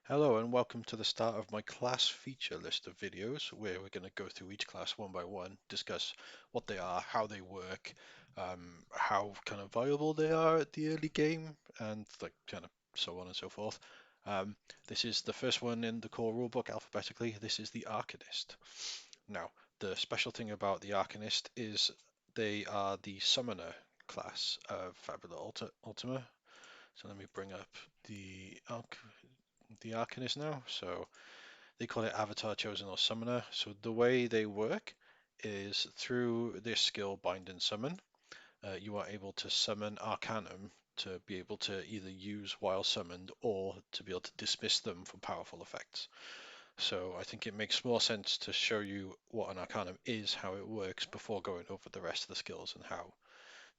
Hello and welcome to the start of my class feature list of videos where we're going to go through each class one by one, discuss what they are, how they work, how kind of viable they are at the early game, and like kind of so on and so forth. Um, this is the first one in the core rulebook alphabetically. This is the Arcanist. Now, the special thing about the Arcanist is they are the summoner class of Fabula Ultima. So let me bring up the the Arcanist now. So they call it Avatar Chosen or Summoner. So the way they work is through this skill Bind and Summon. You are able to summon Arcanum to be able to either use while summoned or to be able to dismiss them from powerful effects. So I think it makes more sense to show you what an Arcanum is, how it works, before going over the rest of the skills and how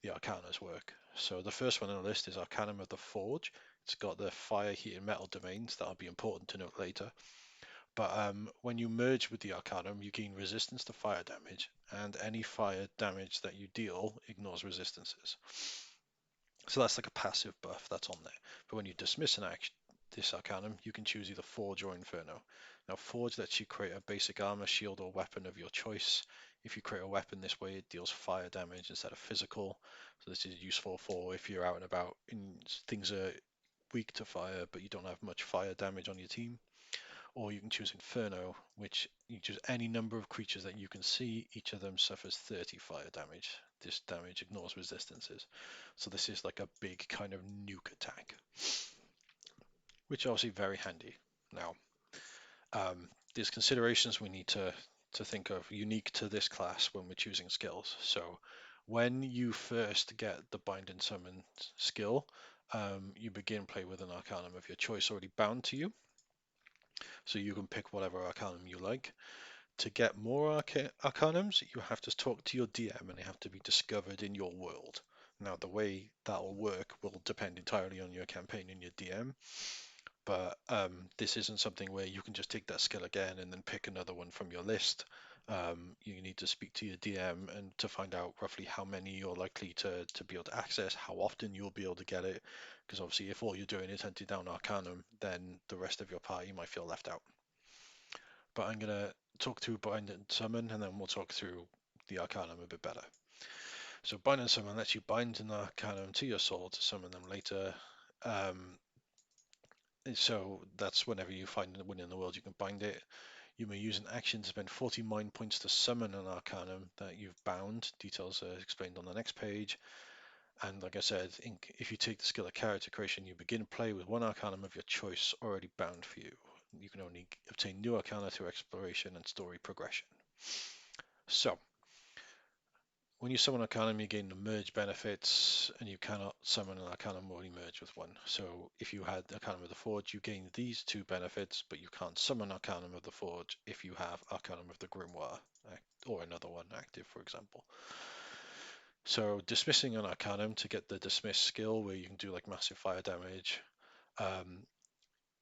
the Arcanas work. So the first one on the list is Arcanum of the Forge. It's got the fire, heat, and metal domains. That'll be important to note later. But when you merge with the Arcanum, you gain resistance to fire damage, and any fire damage that you deal ignores resistances. So that's like a passive buff that's on there. But when you dismiss an action, this Arcanum, you can choose either Forge or Inferno. Now, Forge lets you create a basic armor, shield, or weapon of your choice. If you create a weapon this way, it deals fire damage instead of physical. So this is useful for if you're out and about and things are weak to fire, but you don't have much fire damage on your team. Or you can choose Inferno, which you choose any number of creatures that you can see. Each of them suffers 30 fire damage. This damage ignores resistances. So this is like a big kind of nuke attack, which is obviously very handy. Now, there's considerations we need to think of unique to this class when we're choosing skills. So when you first get the Bind and Summon skill, you begin play with an Arcanum of your choice already bound to you. So you can pick whatever Arcanum you like. To get more Arcanums, you have to talk to your DM and they have to be discovered in your world. Now, the way that'll work will depend entirely on your campaign and your DM, but this isn't something where you can just take that skill again and then pick another one from your list. You need to speak to your DM and to find out roughly how many you're likely to be able to access, how often you'll be able to get it, because obviously if all you're doing is hunting down Arcanum, then the rest of your party might feel left out. But I'm going to talk through Bind and Summon, and then we'll talk through the Arcanum a bit better. So Bind and Summon lets you bind an Arcanum to your sword to summon them later. Um, so that's whenever you find a win in the world, you can bind it. You may use an action to spend 40 mind points to summon an Arcanum that you've bound. Details are explained on the next page. And like I said, if you take the skill of character creation, you begin play with one Arcanum of your choice already bound for you. You can only obtain new Arcana through exploration and story progression. So, when you summon Arcanum, you gain the merge benefits, and you cannot summon an Arcanum already merged with one. So, if you had Arcanum of the Forge, you gain these two benefits, but you can't summon Arcanum of the Forge if you have Arcanum of the Grimoire or another one active, for example. So, dismissing an Arcanum to get the dismiss skill, where you can do like massive fire damage. Um,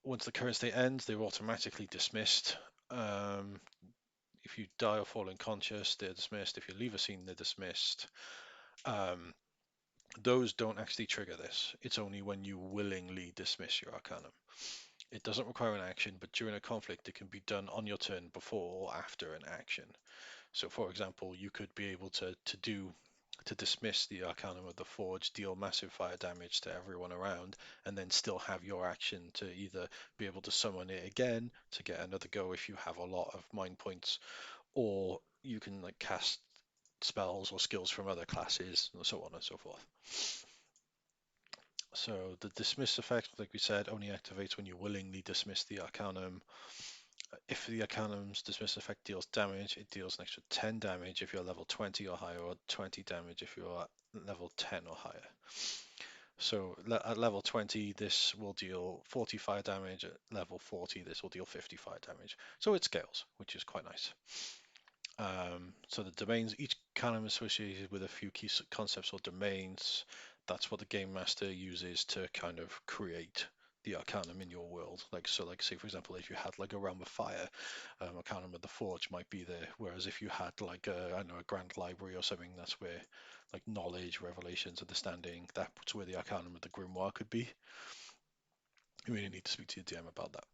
Once the current state ends, they're automatically dismissed. If you die or fall unconscious, they're dismissed. If you leave a scene, they're dismissed. Um, those don't actually trigger this. It's only when you willingly dismiss your Arcanum. It doesn't require an action, but during a conflict, it can be done on your turn before or after an action. So, for example, you could be able to dismiss the Arcanum of the Forge, deal massive fire damage to everyone around, and then still have your action to either be able to summon it again to get another go if you have a lot of mind points, or you can like cast spells or skills from other classes, and so on and so forth. So the dismiss effect, like we said, only activates when you willingly dismiss the Arcanum. If the Arcanum's dismiss effect deals damage, it deals an extra 10 damage if you're level 20 or higher, or 20 damage if you're level 10 or higher. So at level 20, this will deal 40 fire damage. At level 40, this will deal 50 fire damage. So it scales, which is quite nice. So the domains, each canon is associated with a few key concepts or domains. That's what the game master uses to kind of create the Arcanum in your world. Like so, like say for example, if you had like a realm of fire, Arcanum of the Forge might be there. Whereas if you had like a, I don't know, a grand library or something, that's where like knowledge, revelations, understanding, that's where the Arcanum of the Grimoire could be. You really need to speak to your DM about that.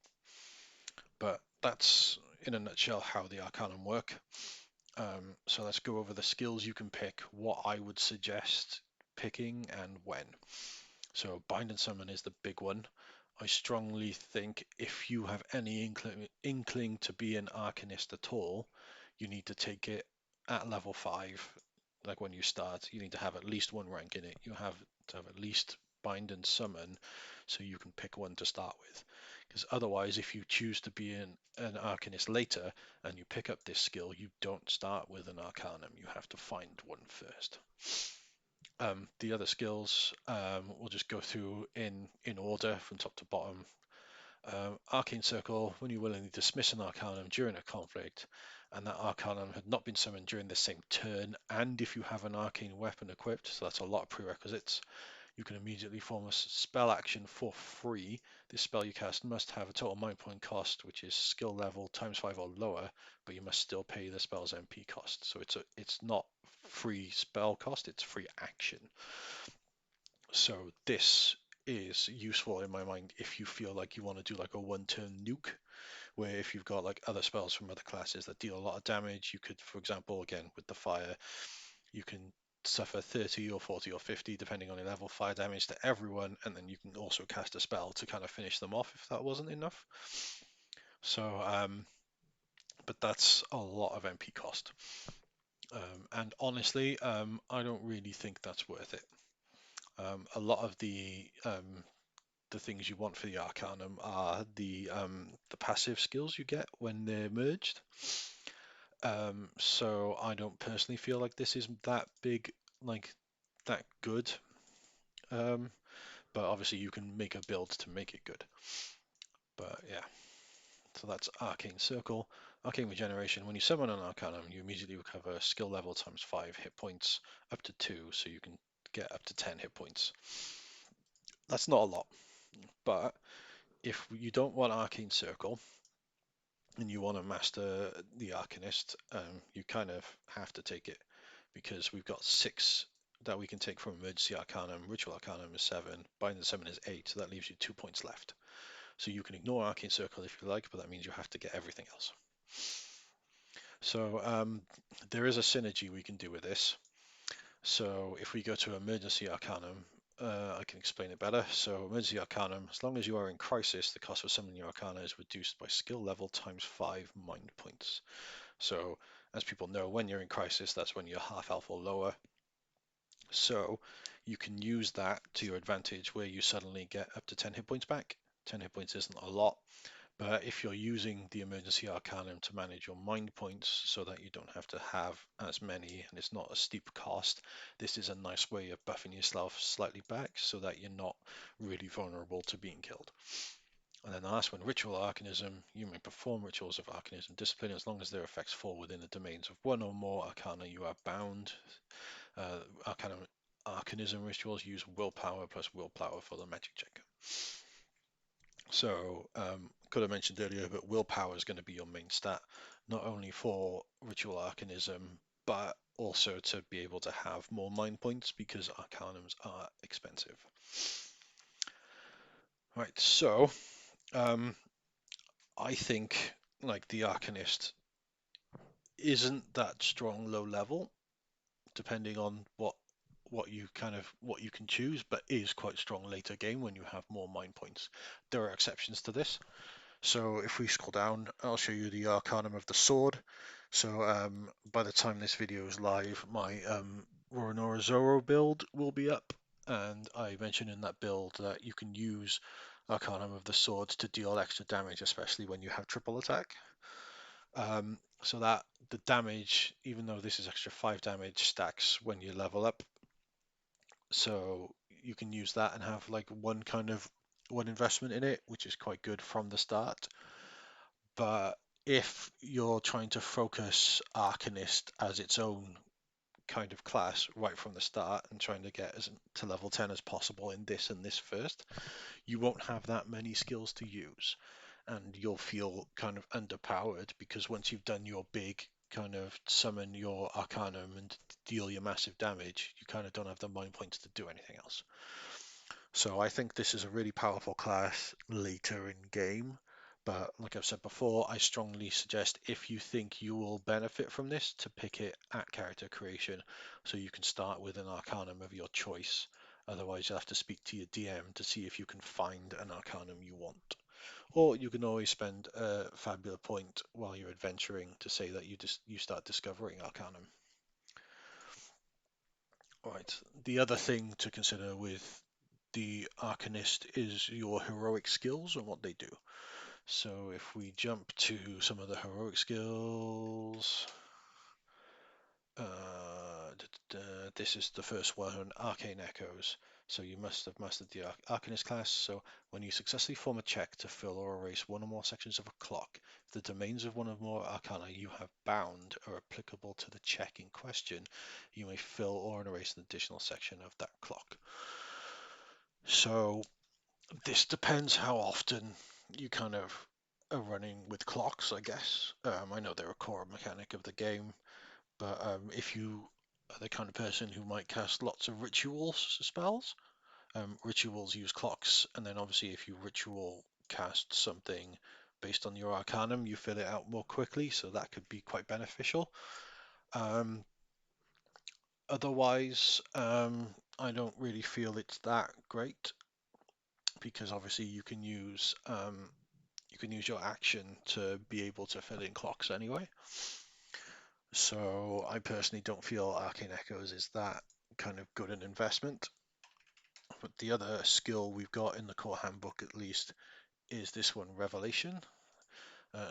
But that's in a nutshell how the Arcanum work. So let's go over the skills you can pick, what I would suggest picking, and when. So bind and summon is the big one. I strongly think if you have any inkling to be an Arcanist at all, you need to take it at level 5. Like when you start, you need to have at least one rank in it. You have to have at least bind and summon so you can pick one to start with. Because otherwise, if you choose to be an Arcanist later and you pick up this skill, you don't start with an Arcanum. You have to find one first. The other skills we'll just go through in order from top to bottom. Arcane Circle, when you willingly dismiss an Arcanum during a conflict, and that Arcanum had not been summoned during the same turn, and if you have an Arcane weapon equipped, so that's a lot of prerequisites, you can immediately form a spell action for free. This spell you cast must have a total mind point cost, which is skill level times 5 or lower, but you must still pay the spell's MP cost. So it's not free spell cost, it's free action. So this is useful in my mind if you feel like you want to do like a one-turn nuke, where if you've got like other spells from other classes that deal a lot of damage, you could, for example, again with the fire, you can suffer 30 or 40 or 50, depending on your level, fire damage to everyone, and then you can also cast a spell to kind of finish them off if that wasn't enough. So, but that's a lot of MP cost. And honestly, I don't really think that's worth it. A lot of the things you want for the Arcanum are the passive skills you get when they're merged. So I don't personally feel like this is that big, like that good. Um, but obviously you can make a build to make it good. But yeah, so that's Arcane Circle. Arcane Regeneration. When you summon an Arcanum, you immediately recover skill level times 5 hit points up to 2, so you can get up to 10 hit points. That's not a lot, but if you don't want Arcane Circle and you want to master the Arcanist, you kind of have to take it because we've got 6 that we can take from Emergency Arcanum. Ritual Arcanum is 7, Bind and Summon is 8, so that leaves you 2 points left. So you can ignore Arcane Circle if you like, but that means you have to get everything else. So there is a synergy we can do with this. So if we go to Emergency Arcanum, I can explain it better. So Emergency Arcanum, as long as you are in Crisis, the cost of summoning your Arcana is reduced by skill level times 5 mind points. So as people know, when you're in Crisis, that's when you're half health or lower. So you can use that to your advantage where you suddenly get up to 10 hit points back. 10 hit points isn't a lot, but if you're using the Emergency Arcanum to manage your mind points so that you don't have to have as many and it's not a steep cost, this is a nice way of buffing yourself slightly back so that you're not really vulnerable to being killed. And then the last one, Ritual Arcanism. You may perform rituals of Arcanism discipline as long as their effects fall within the domains of one or more Arcana you are bound. Arcanism rituals use willpower plus willpower for the magic check. So, could have mentioned earlier, but willpower is going to be your main stat, not only for ritual arcanism, but also to be able to have more mind points because arcanums are expensive. Right, so I think like the arcanist isn't that strong low level, depending on what you can choose, but is quite strong later game when you have more mind points. There are exceptions to this. So if we scroll down, I'll show you the Arcanum of the Sword. So by the time this video is live, my Roronoa Zoro build will be up, and I mentioned in that build that you can use Arcanum of the Sword to deal extra damage, especially when you have triple attack. So that the damage, even though this is extra 5 damage, stacks when you level up. So you can use that and have like one investment in it, which is quite good from the start. But if you're trying to focus Arcanist as its own kind of class right from the start and trying to get to level 10 as possible in this and this first, you won't have that many skills to use. And you'll feel kind of underpowered because once you've done your big kind of summon your Arcanum and deal your massive damage, you kind of don't have the mind points to do anything else. So I think this is a really powerful class later in game, But like I've said before, I strongly suggest if you think you will benefit from this to pick it at character creation so you can start with an Arcanum of your choice. Otherwise, you'll have to speak to your DM to see if you can find an Arcanum you want. Or you can always spend a Fabula point while you're adventuring to say that you start discovering Arcanum. Right. The other thing to consider with the Arcanist is your heroic skills and what they do. So if we jump to some of the heroic skills, this is the first one, Arcane Echoes. So you must have mastered the Arcanist class. So when you successfully form a check to fill or erase one or more sections of a clock, if the domains of one or more arcana you have bound are applicable to the check in question, you may fill or erase an additional section of that clock. So this depends how often you kind of are running with clocks, I guess. I know they're a core mechanic of the game, but if you are the kind of person who might cast lots of rituals spells, rituals use clocks, and then obviously if you ritual cast something based on your arcanum, you fill it out more quickly, so that could be quite beneficial. Um, Otherwise, I don't really feel it's that great because obviously you can use your action to be able to fill in clocks anyway. So I personally don't feel Arcane Echoes is that kind of good an investment. But the other skill we've got in the core handbook, at least, is this one, Revelation.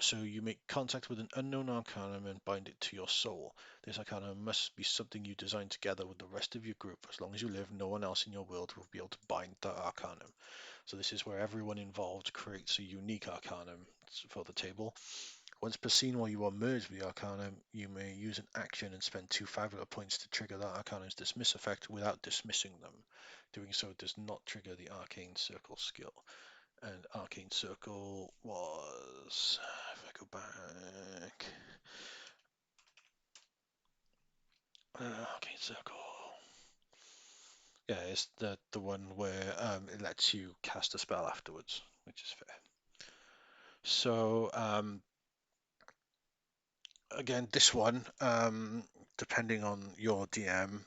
So you make contact with an unknown arcanum and bind it to your soul. This arcanum must be something you design together with the rest of your group. As long as you live, no one else in your world will be able to bind that arcanum. So this is where everyone involved creates a unique arcanum for the table. Once per scene while you are merged with the Arcanum, you may use an action and spend 2 Fabula points to trigger that Arcanum's dismiss effect without dismissing them. Doing so does not trigger the Arcane Circle skill. And Arcane Circle was, if I go back, Arcane Circle. Yeah, it's the one where it lets you cast a spell afterwards, which is fair. So again, this one, depending on your DM,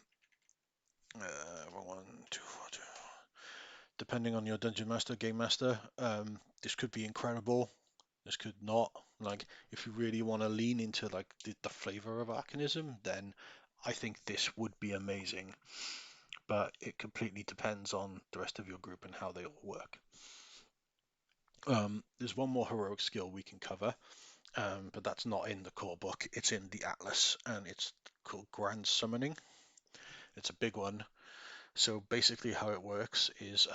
one, two, two. Depending on your dungeon master, game master, this could be incredible. This could not. Like, if you really want to lean into like the flavor of Arcanism, then I think this would be amazing. But it completely depends on the rest of your group and how they all work. There's one more heroic skill we can cover, but that's not in the core book. It's in the Atlas, and it's called Grand Summoning. It's a big one. So basically, how it works is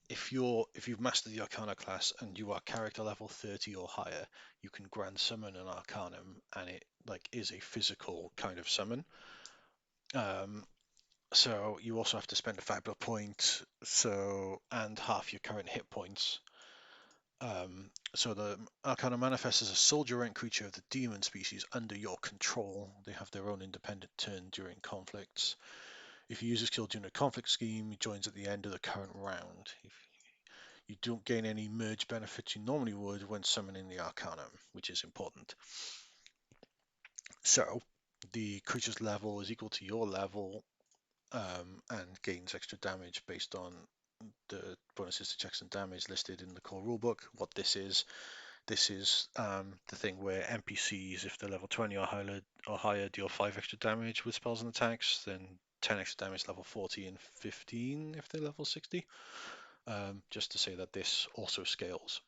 if you've mastered the Arcana class and you are character level 30 or higher, you can grand summon an Arcanum, and it like is a physical kind of summon. So you also have to spend a Fabula point, and half your current hit points. So the Arcana manifests as a soldier rank creature of the demon species under your control. They have their own independent turn during conflicts. If you use a skill during a conflict scheme, it joins at the end of the current round. If you don't gain any merge benefits you normally would when summoning the Arcanum, which is important. So the creature's level is equal to your level and gains extra damage based on the bonuses to checks and damage listed in the core rulebook. What this is the thing where NPCs, if they're level 20 or higher, deal 5 extra damage with spells and attacks, then 10 extra damage level 40 and 15 if they're level 60. Just to say that this also scales.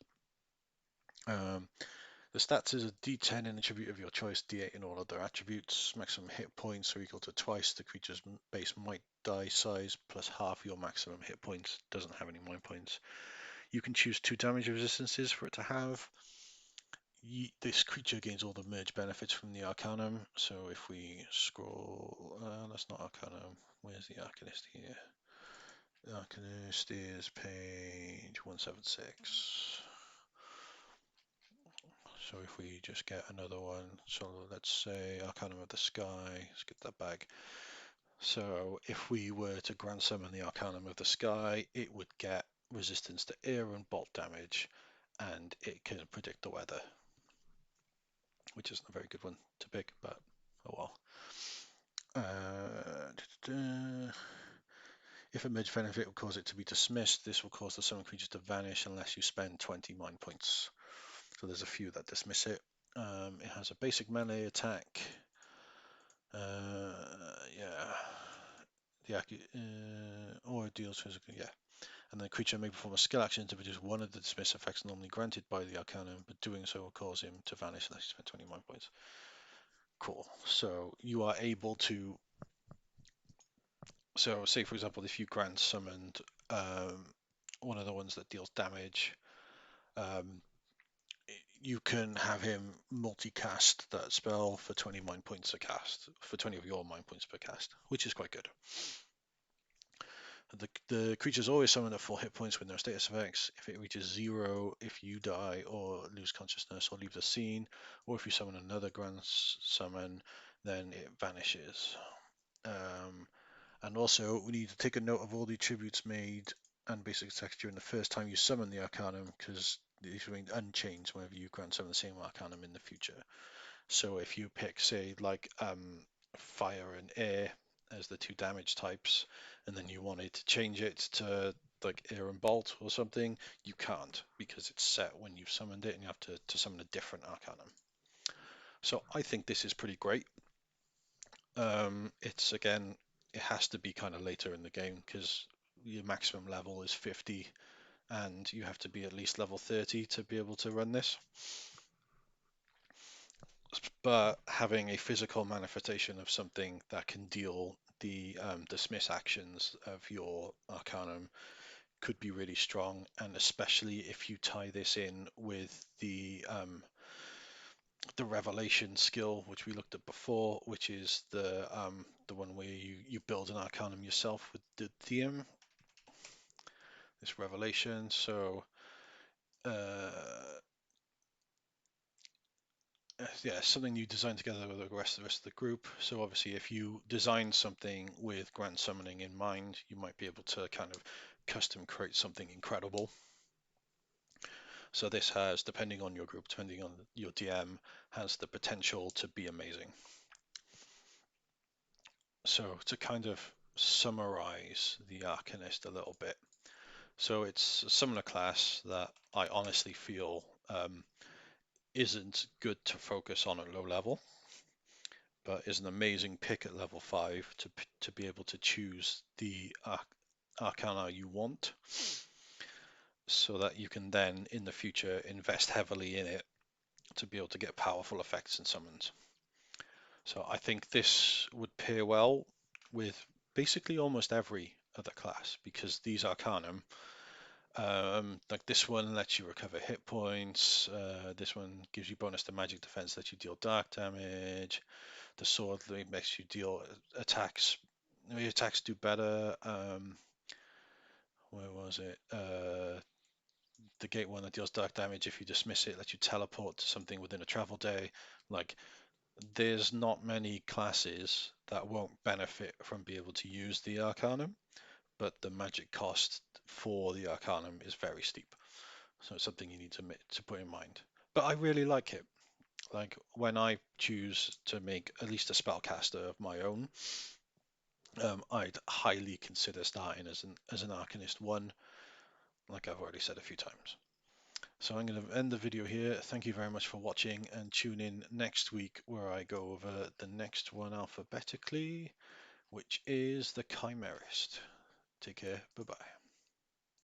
The stats is a D10 in attribute of your choice, D8 in all other attributes. Maximum hit points are equal to twice the creature's base might die size plus half your maximum hit points. Doesn't have any mind points. You can choose 2 damage resistances for it to have. This creature gains all the merge benefits from the Arcanum. So if we scroll, that's not Arcanum. Where's the Arcanist here? The Arcanist is page 176. So if we just get another one, so let's say Arcanum of the Sky, let's get that back. So if we were to grand summon the Arcanum of the Sky, it would get resistance to air and bolt damage, and it can predict the weather, which isn't a very good one to pick, but oh well. If a mage benefit will cause it to be dismissed, this will cause the summon creature to vanish unless you spend 20 mind points. So there's a few that dismiss it. It has a basic melee attack. Yeah. Or it deals physically, yeah. And the creature may perform a skill action to produce one of the dismiss effects normally granted by the Arcanum, but doing so will cause him to vanish unless you spend 20 mind points. Cool. So you are able to. So, say for example, if you grant summoned one of the ones that deals damage, um, you can have him multicast that spell for 20 mind points a cast, for 20 of your mind points per cast, which is quite good. The creature's always summoned at full hit points with no status effects. If it reaches 0, if you die or lose consciousness or leave the scene, or if you summon another grand summon, then it vanishes. And also, we need to take a note of all the attributes made and basic attacks during the first time you summon the Arcanum, because these remain unchanged whenever you grant summon the same Arcanum in the future. So if you pick, say, like fire and air as the two damage types, and then you wanted to change it to like air and bolt or something, you can't, because it's set when you've summoned it and you have to summon a different Arcanum. So I think this is pretty great. It's again, it has to be kind of later in the game because your maximum level is 50 and you have to be at least level 30 to be able to run this. But having a physical manifestation of something that can deal the dismiss actions of your Arcanum could be really strong, and especially if you tie this in with the revelation skill, which we looked at before, which is the one where you build an Arcanum yourself with the DM. This revelation, so yeah, something you design together with the rest of the group. So obviously, if you design something with grand summoning in mind, you might be able to kind of custom create something incredible. So this has, depending on your group, depending on your DM, has the potential to be amazing. So to kind of summarize the Arcanist a little bit. So it's a summoner class that I honestly feel isn't good to focus on at low level, but is an amazing pick at level 5 to be able to choose the Arcana you want, so that you can then in the future invest heavily in it to be able to get powerful effects and summons. So I think this would pair well with basically almost every other class, because these Arcanum, like this one lets you recover hit points, this one gives you bonus to magic defense, lets you deal dark damage, the sword makes you deal attacks, your attacks do better. Where was it? The gate one that deals dark damage, if you dismiss it, lets you teleport to something within a travel day. Like, there's not many classes that won't benefit from being able to use the Arcanum, but the magic cost for the Arcanum is very steep. So it's something you need to put in mind. But I really like it. Like, when I choose to make at least a spellcaster of my own, I'd highly consider starting as an Arcanist 1, like I've already said a few times. So I'm going to end the video here. Thank you very much for watching, and tune in next week where I go over the next one alphabetically, which is the Chimerist. Take care. Bye-bye.